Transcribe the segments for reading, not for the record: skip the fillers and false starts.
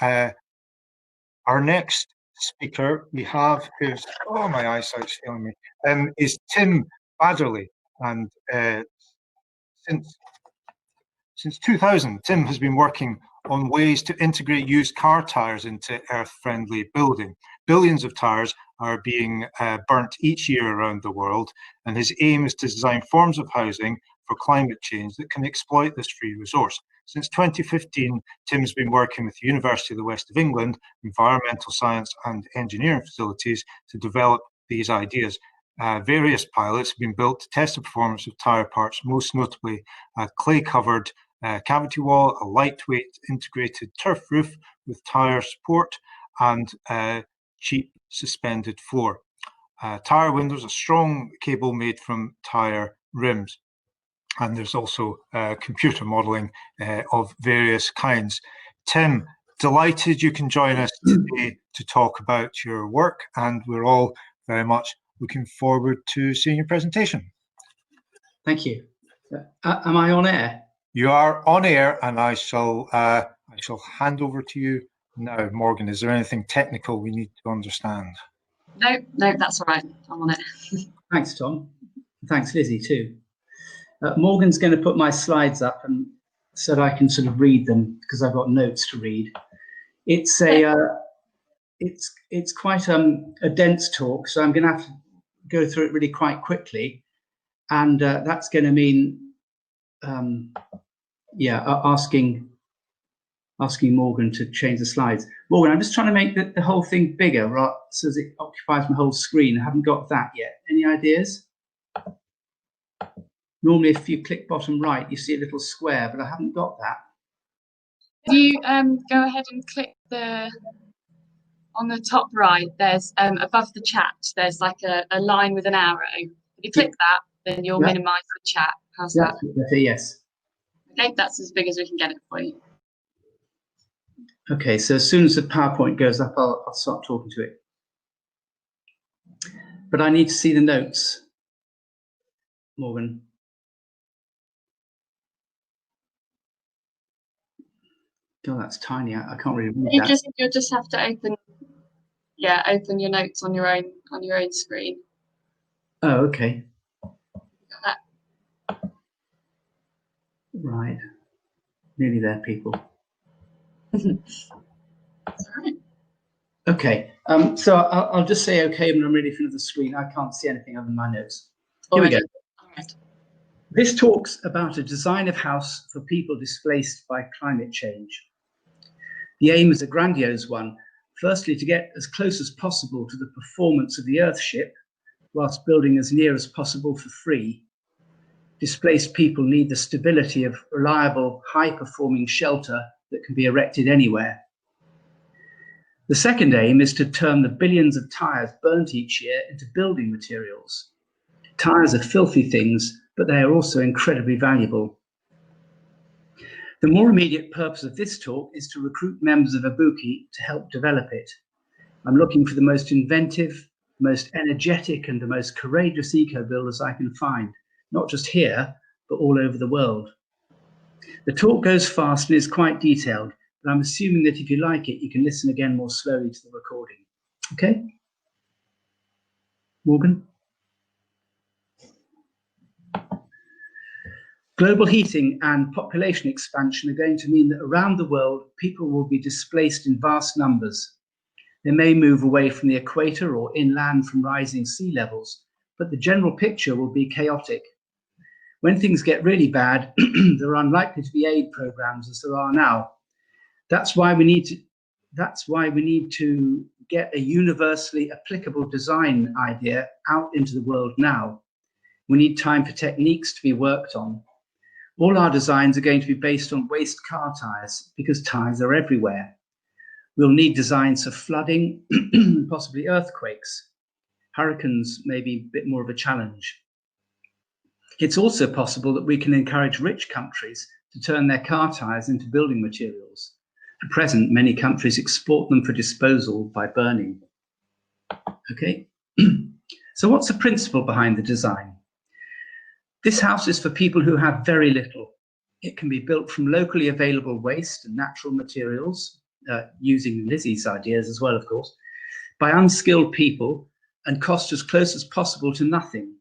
Uh, our next speaker we have is, oh, my eyesight's failing me, is Tim Baddeley. And since 2000, Tim has been working on ways to integrate used car tyres into earth-friendly building. Billions of tyres are being burnt each year around the world, and his aim is to design forms of housing for climate change that can exploit this free resource. Since 2015, Tim's been working with the University of the West of England, environmental science and engineering facilities to develop these ideas. Various pilots have been built to test the performance of tyre parts, most notably a clay-covered cavity wall, a lightweight integrated turf roof with tyre support, and cheap suspended floor. Tyre windows, a strong cable made from tyre rims. And there's also computer modelling of various kinds. Tim, delighted you can join us today to talk about your work, and we're all very much looking forward to seeing your presentation. Thank you. Am I on air? You are on air, and I shall hand over to you now. Morgan, is there anything technical we need to understand? No, that's all right. I'm on it. Thanks, Tom. Thanks, Lizzie, too. Morgan's going to put my slides up and so that I can sort of read them because I've got notes to read. It's a it's quite a dense talk, so I'm going to have to go through it really quite quickly, and that's going to mean asking Morgan to change the slides. Morgan, I'm just trying to make the whole thing bigger, right, so that it occupies my whole screen. I haven't got that yet. Any ideas? Normally, if you click bottom right, you see a little square, but I haven't got that. If you go ahead and click on the top right, there's above the chat, there's like a line with an arrow. If you click that, then you'll minimise the chat. How's that? Yes. Okay, that's as big as we can get it for you. Okay, so as soon as the PowerPoint goes up, I'll start talking to it. But I need to see the notes, Morgan. Oh, that's tiny. I can't really read that. You'll just have to open your notes on your own screen. Oh, okay. Got that. Right. Nearly there, people. That's all right. Okay. So I'll just say okay when I'm ready for the screen. I can't see anything other than my notes. Here we go. All right. This talks about a design of house for people displaced by climate change. The aim is a grandiose one, firstly to get as close as possible to the performance of the Earthship, whilst building as near as possible for free. Displaced people need the stability of reliable, high-performing shelter that can be erected anywhere. The second aim is to turn the billions of tyres burnt each year into building materials. Tyres are filthy things, but they are also incredibly valuable. The more immediate purpose of this talk is to recruit members of Abuki to help develop it. I'm looking for the most inventive, most energetic, and the most courageous eco-builders I can find, not just here, but all over the world. The talk goes fast and is quite detailed, but I'm assuming that if you like it, you can listen again more slowly to the recording. Okay? Morgan? Global heating and population expansion are going to mean that around the world, people will be displaced in vast numbers. They may move away from the equator or inland from rising sea levels, but the general picture will be chaotic. When things get really bad, there are unlikely to be aid programs as there are now. That's why we need to get a universally applicable design idea out into the world now. We need time for techniques to be worked on. All our designs are going to be based on waste car tyres because tyres are everywhere. We'll need designs for flooding, possibly earthquakes. Hurricanes may be a bit more of a challenge. It's also possible that we can encourage rich countries to turn their car tyres into building materials. At present, many countries export them for disposal by burning. Okay, so what's the principle behind the design? This house is for people who have very little. It can be built from locally available waste and natural materials, using Lizzie's ideas as well, of course, by unskilled people and cost as close as possible to nothing.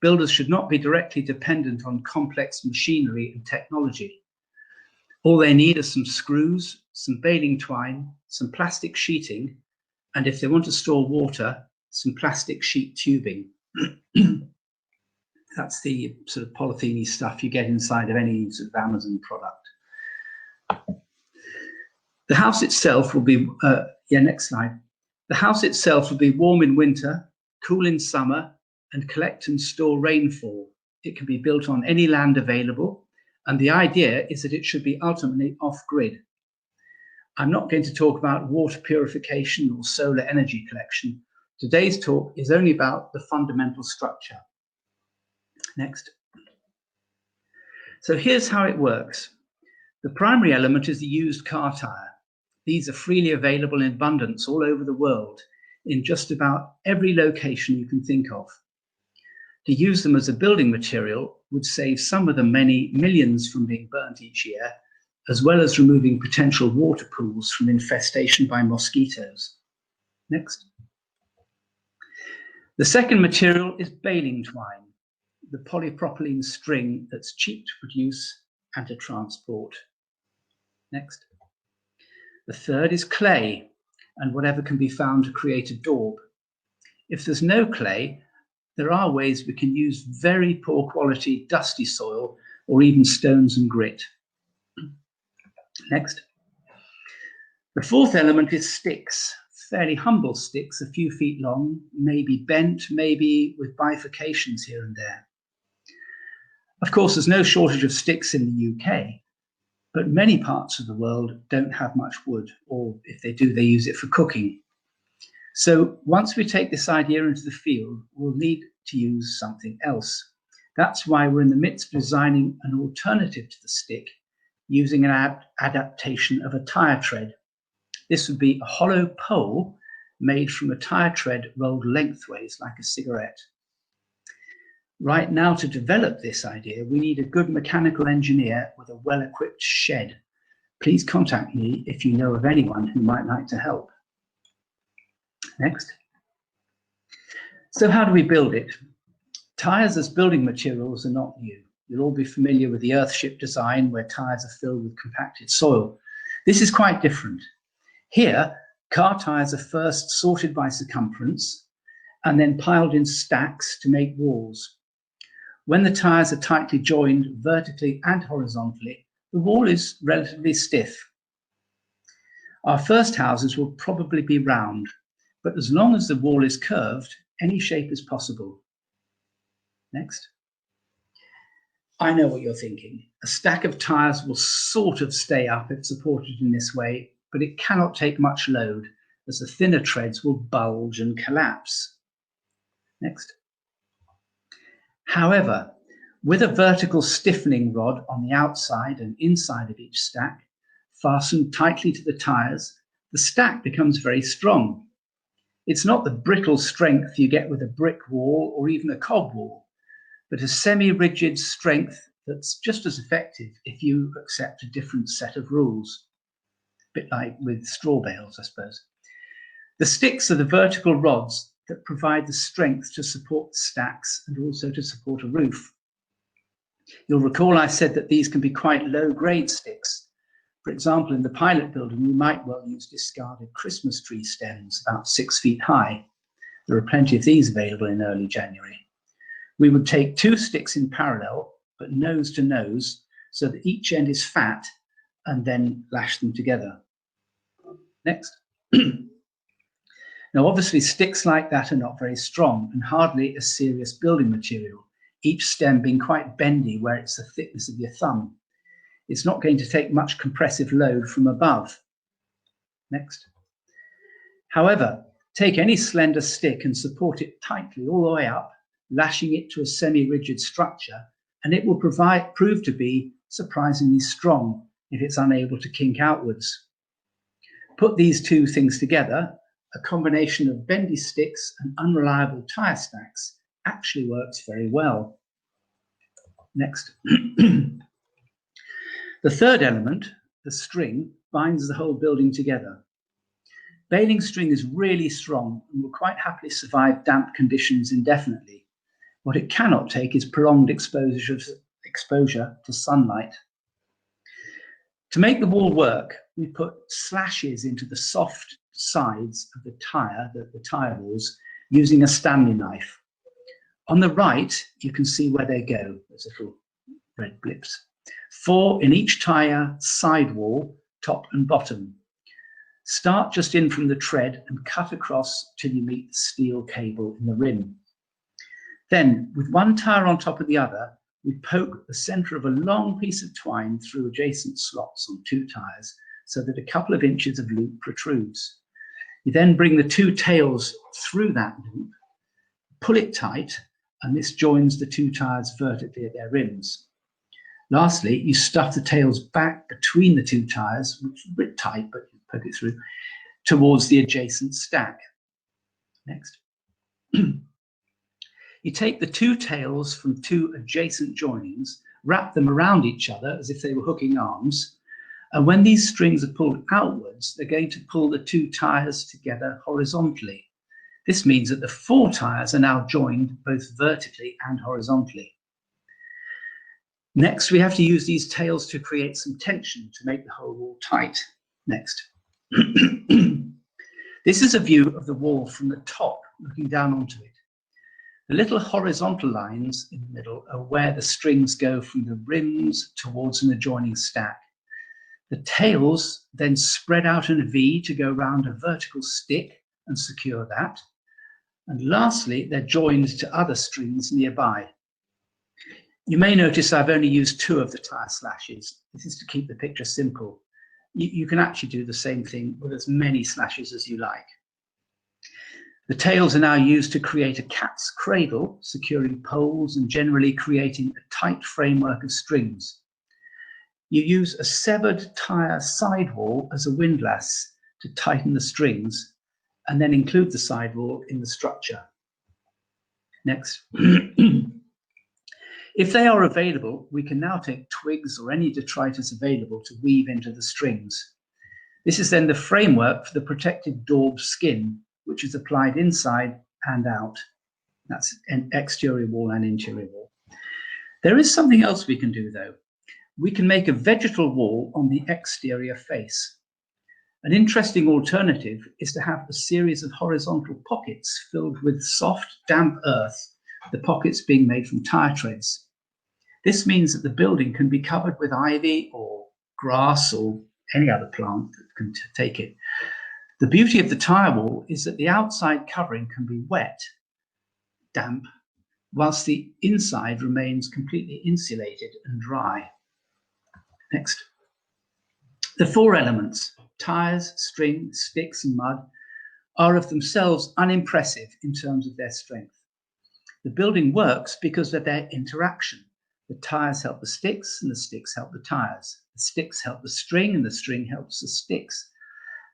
Builders should not be directly dependent on complex machinery and technology. All they need are some screws, some baling twine, some plastic sheeting, and if they want to store water, some plastic sheet tubing. That's the sort of polythene stuff you get inside of any sort of Amazon product. The house itself will be, next slide. The house itself will be warm in winter, cool in summer, and collect and store rainfall. It can be built on any land available, and the idea is that it should be ultimately off-grid. I'm not going to talk about water purification or solar energy collection. Today's talk is only about the fundamental structure. Next. So here's how it works. The primary element is the used car tyre. These are freely available in abundance all over the world, in just about every location you can think of. To use them as a building material would save some of the many millions from being burnt each year, as well as removing potential water pools from infestation by mosquitoes. Next. The second material is baling twine, the polypropylene string that's cheap to produce and to transport. Next. The third is clay and whatever can be found to create a daub. If there's no clay, there are ways we can use very poor quality dusty soil or even stones and grit. Next. The fourth element is sticks, fairly humble sticks, a few feet long, maybe bent, maybe with bifurcations here and there. Of course, there's no shortage of sticks in the UK, but many parts of the world don't have much wood, or if they do, they use it for cooking. So once we take this idea into the field, we'll need to use something else. That's why we're in the midst of designing an alternative to the stick, using an adaptation of a tyre tread. This would be a hollow pole made from a tyre tread rolled lengthways like a cigarette. Right now, to develop this idea, we need a good mechanical engineer with a well-equipped shed. Please contact me if you know of anyone who might like to help. Next. So how do we build it? Tyres as building materials are not new. You'll all be familiar with the earthship design where tyres are filled with compacted soil. This is quite different. Here, car tyres are first sorted by circumference and then piled in stacks to make walls. When the tyres are tightly joined vertically and horizontally, the wall is relatively stiff. Our first houses will probably be round, but as long as the wall is curved, any shape is possible. Next. I know what you're thinking. A stack of tyres will sort of stay up if supported in this way, but it cannot take much load as the thinner treads will bulge and collapse. Next. However, with a vertical stiffening rod on the outside and inside of each stack, fastened tightly to the tyres, the stack becomes very strong. It's not the brittle strength you get with a brick wall or even a cob wall, but a semi-rigid strength that's just as effective if you accept a different set of rules. A bit like with straw bales, I suppose. The sticks are the vertical rods that provide the strength to support the stacks and also to support a roof. You'll recall I said that these can be quite low-grade sticks. For example, in the pilot building, we might well use discarded Christmas tree stems about 6 feet high. There are plenty of these available in early January. We would take 2 sticks in parallel, but nose to nose, so that each end is fat, and then lash them together. Next. Now, obviously, sticks like that are not very strong and hardly a serious building material, each stem being quite bendy where it's the thickness of your thumb. It's not going to take much compressive load from above. Next. However, take any slender stick and support it tightly all the way up, lashing it to a semi-rigid structure, and it will prove to be surprisingly strong if it's unable to kink outwards. Put these two things together, a combination of bendy sticks and unreliable tyre stacks actually works very well. Next. The third element, the string, binds the whole building together. Baling string is really strong and will quite happily survive damp conditions indefinitely. What it cannot take is prolonged exposure to sunlight. To make the wall work, we put slashes into the soft sides of the tyre walls, using a Stanley knife. On the right, you can see where they go. There's little red blips. 4 in each tyre side wall, top and bottom. Start just in from the tread and cut across till you meet the steel cable in the rim. Then, with one tyre on top of the other, we poke the centre of a long piece of twine through adjacent slots on 2 tyres so that a couple of inches of loop protrudes. You then bring the 2 tails through that loop, pull it tight, and this joins the 2 tyres vertically at their rims. Lastly, you stuff the tails back between the 2 tyres, which is a bit tight, but you poke it through, towards the adjacent stack. Next. You take the 2 tails from 2 adjacent joinings, wrap them around each other as if they were hooking arms, and when these strings are pulled outwards, they're going to pull the 2 tyres together horizontally. This means that the 4 tyres are now joined both vertically and horizontally. Next, we have to use these tails to create some tension to make the whole wall tight. Next. This is a view of the wall from the top, looking down onto it. The little horizontal lines in the middle are where the strings go from the rims towards an adjoining stack. The tails then spread out in a V to go around a vertical stick and secure that. And lastly, they're joined to other strings nearby. You may notice I've only used 2 of the tyre slashes. This is to keep the picture simple. You can actually do the same thing with as many slashes as you like. The tails are now used to create a cat's cradle, securing poles and generally creating a tight framework of strings. You use a severed tyre sidewall as a windlass to tighten the strings, and then include the sidewall in the structure. Next. If they are available, we can now take twigs or any detritus available to weave into the strings. This is then the framework for the protective daub skin, which is applied inside and out. That's an exterior wall and interior wall. There is something else we can do though. We can make a vegetal wall on the exterior face. An interesting alternative is to have a series of horizontal pockets filled with soft, damp earth, the pockets being made from tyre treads. This means that the building can be covered with ivy or grass or any other plant that can take it. The beauty of the tyre wall is that the outside covering can be wet, damp, whilst the inside remains completely insulated and dry. Next. The 4 elements, tyres, string, sticks and mud, are of themselves unimpressive in terms of their strength. The building works because of their interaction. The tyres help the sticks and the sticks help the tyres. The sticks help the string and the string helps the sticks.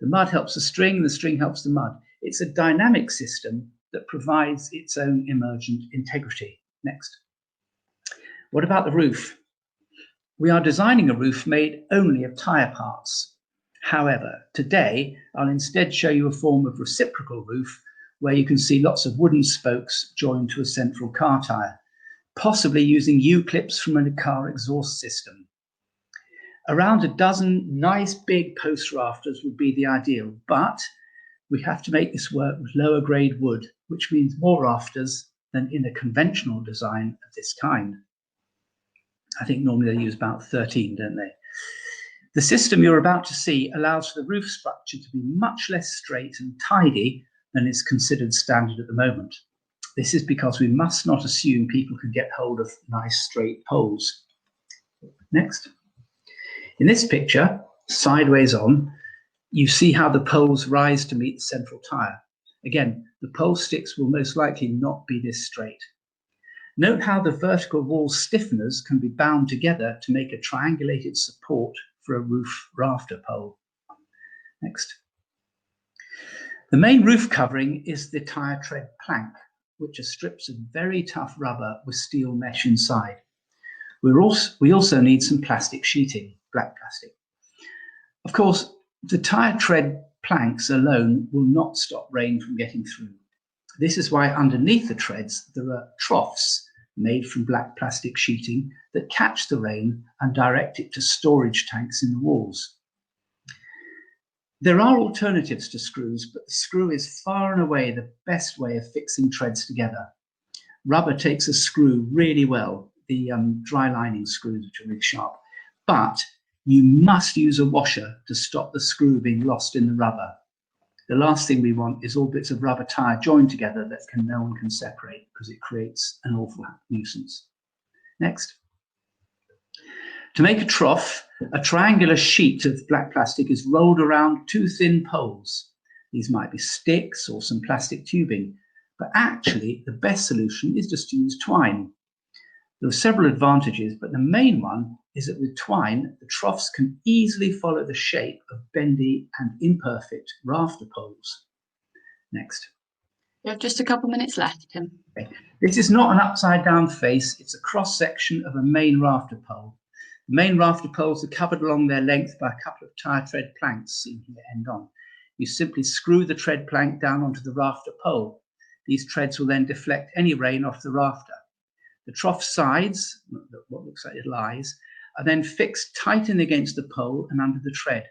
The mud helps the string and the string helps the mud. It's a dynamic system that provides its own emergent integrity. Next. What about the roof? We are designing a roof made only of tyre parts. However, today I'll instead show you a form of reciprocal roof where you can see lots of wooden spokes joined to a central car tyre, possibly using U-clips from a car exhaust system. Around a dozen nice big post rafters would be the ideal, but we have to make this work with lower grade wood, which means more rafters than in a conventional design of this kind. I think normally they use about 13, don't they? The system you're about to see allows for the roof structure to be much less straight and tidy than is considered standard at the moment. This is because we must not assume people can get hold of nice straight poles. Next. In this picture, sideways on, you see how the poles rise to meet the central tyre. Again, the pole sticks will most likely not be this straight. Note how the vertical wall stiffeners can be bound together to make a triangulated support for a roof rafter pole. Next. The main roof covering is the tyre tread plank, which are strips of very tough rubber with steel mesh inside. We also need some plastic sheeting, black plastic. Of course, the tyre tread planks alone will not stop rain from getting through. This is why underneath the treads there are troughs made from black plastic sheeting that catch the rain and direct it to storage tanks in the walls. There are alternatives to screws, but the screw is far and away the best way of fixing treads together. Rubber takes a screw really well, the dry lining screws, which are really sharp, but you must use a washer to stop the screw being lost in the rubber. The last thing we want is all bits of rubber tyre joined together that no one can separate, because it creates an awful nuisance. Next. To make a trough, a triangular sheet of black plastic is rolled around two thin poles. These might be sticks or some plastic tubing, but actually the best solution is just to use twine. There are several advantages, but the main one is that with twine, the troughs can easily follow the shape of bendy and imperfect rafter poles. Next. We have just a couple minutes left, Tim. Okay. This is not an upside down face, it's a cross section of a main rafter pole. The main rafter poles are covered along their length by a couple of tyre tread planks seen here end on. You simply screw the tread plank down onto the rafter pole. These treads will then deflect any rain off the rafter. The trough sides, what looks like little eyes, are then fixed tight in against the pole and under the tread.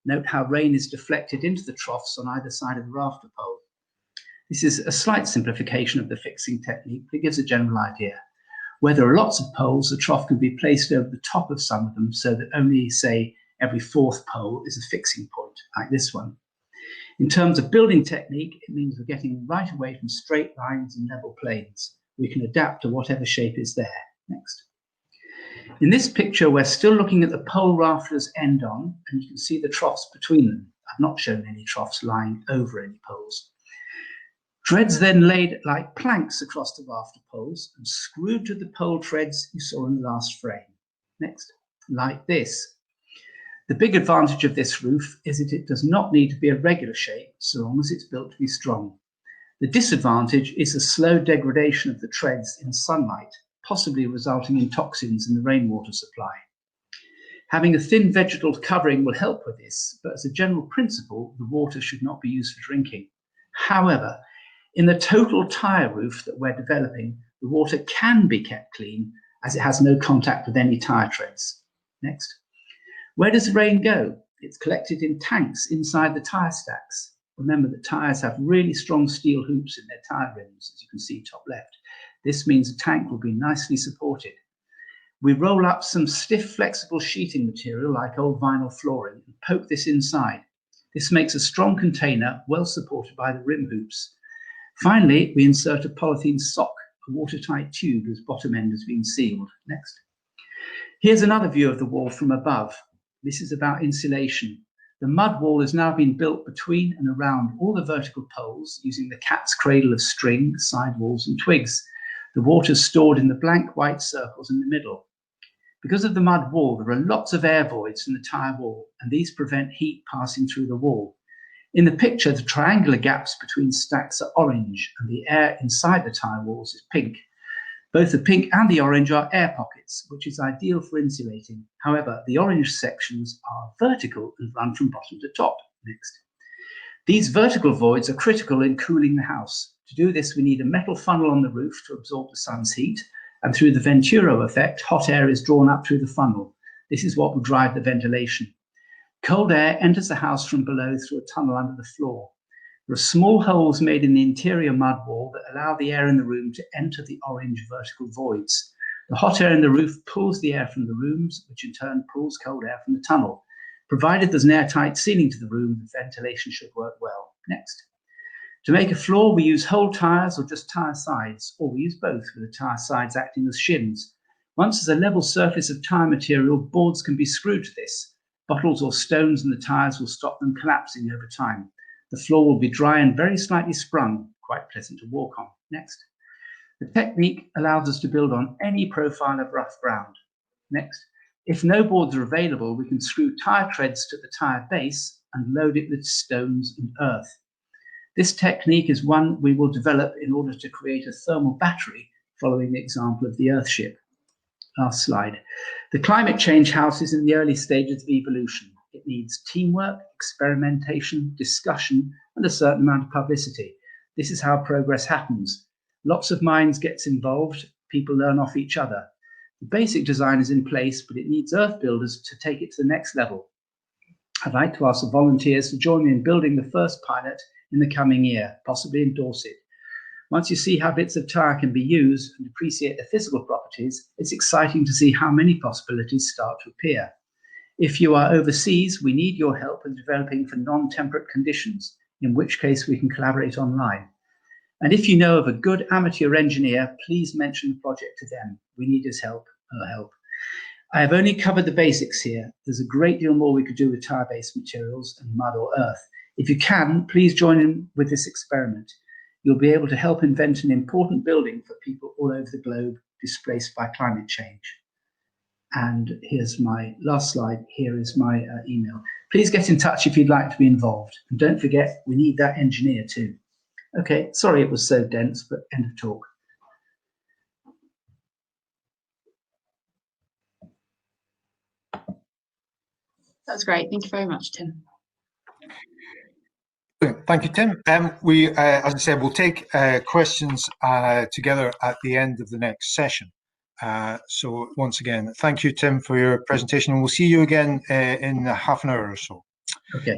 Note how rain is deflected into the troughs on either side of the rafter pole. This is a slight simplification of the fixing technique, but it gives a general idea. Where there are lots of poles, the trough can be placed over the top of some of them so that only, say, every fourth pole is a fixing point, like this one. In terms of building technique, it means we're getting right away from straight lines and level planes. We can adapt to whatever shape is there. Next. In this picture, we're still looking at the pole rafters end on, and you can see the troughs between them. I've not shown any troughs lying over any poles. Treads then laid like planks across the rafter poles and screwed to the pole treads you saw in the last frame. Next, like this. The big advantage of this roof is that it does not need to be a regular shape so long as it's built to be strong. The disadvantage is the slow degradation of the treads in sunlight, possibly resulting in toxins in the rainwater supply. Having a thin vegetal covering will help with this, but as a general principle, the water should not be used for drinking. However, in the total tyre roof that we're developing, the water can be kept clean as it has no contact with any tyre treads. Next. Where does the rain go? It's collected in tanks inside the tyre stacks. Remember that tyres have really strong steel hoops in their tyre rims, as you can see top left. This means the tank will be nicely supported. We roll up some stiff, flexible sheeting material like old vinyl flooring and poke this inside. This makes a strong container well supported by the rim hoops. Finally, we insert a polythene sock, a watertight tube whose bottom end has been sealed. Next. Here's another view of the wall from above. This is about insulation. The mud wall has now been built between and around all the vertical poles using the cat's cradle of string, sidewalls and twigs. The water is stored in the blank white circles in the middle. Because of the mud wall, there are lots of air voids in the tyre wall, and these prevent heat passing through the wall. In the picture, the triangular gaps between stacks are orange, and the air inside the tyre walls is pink. Both the pink and the orange are air pockets, which is ideal for insulating. However, the orange sections are vertical and run from bottom to top. Next. These vertical voids are critical in cooling the house. To do this, we need a metal funnel on the roof to absorb the sun's heat, and through the Venturo effect, hot air is drawn up through the funnel. This is what will drive the ventilation. Cold air enters the house from below through a tunnel under the floor. There are small holes made in the interior mud wall that allow the air in the room to enter the orange vertical voids. The hot air in the roof pulls the air from the rooms, which in turn pulls cold air from the tunnel. Provided there's an airtight ceiling to the room, the ventilation should work well. Next. To make a floor, we use whole tyres or just tyre sides, or we use both with the tyre sides acting as shims. Once there's a level surface of tyre material, boards can be screwed to this. Bottles or stones in the tyres will stop them collapsing over time. The floor will be dry and very slightly sprung, quite pleasant to walk on. Next. The technique allows us to build on any profile of rough ground. Next. If no boards are available, we can screw tyre treads to the tyre base and load it with stones and earth. This technique is one we will develop in order to create a thermal battery, following the example of the Earthship. Last slide. The climate change house is in the early stages of evolution. It needs teamwork, experimentation, discussion, and a certain amount of publicity. This is how progress happens. Lots of minds gets involved, people learn off each other. The basic design is in place, but it needs earth builders to take it to the next level. I'd like to ask the volunteers to join me in building the first pilot in the coming year, possibly in Dorset. Once you see how bits of tyre can be used and appreciate the physical properties, it's exciting to see how many possibilities start to appear. If you are overseas, we need your help in developing for non-temperate conditions, in which case we can collaborate online. And if you know of a good amateur engineer, please mention the project to them. We need his help, her help. I have only covered the basics here. There's a great deal more we could do with tyre-based materials and mud or earth. If you can, please join in with this experiment. You'll be able to help invent an important building for people all over the globe displaced by climate change. And here's my last slide. Here is my email. Please get in touch if you'd like to be involved. And don't forget, we need that engineer too. Okay, sorry it was so dense, but end of talk. That's great. Thank you very much, Tim. Thank you, Tim. As I said, we'll take questions together at the end of the next session. So once again, thank you, Tim, for your presentation, and we'll see you again in half an hour or so. Okay.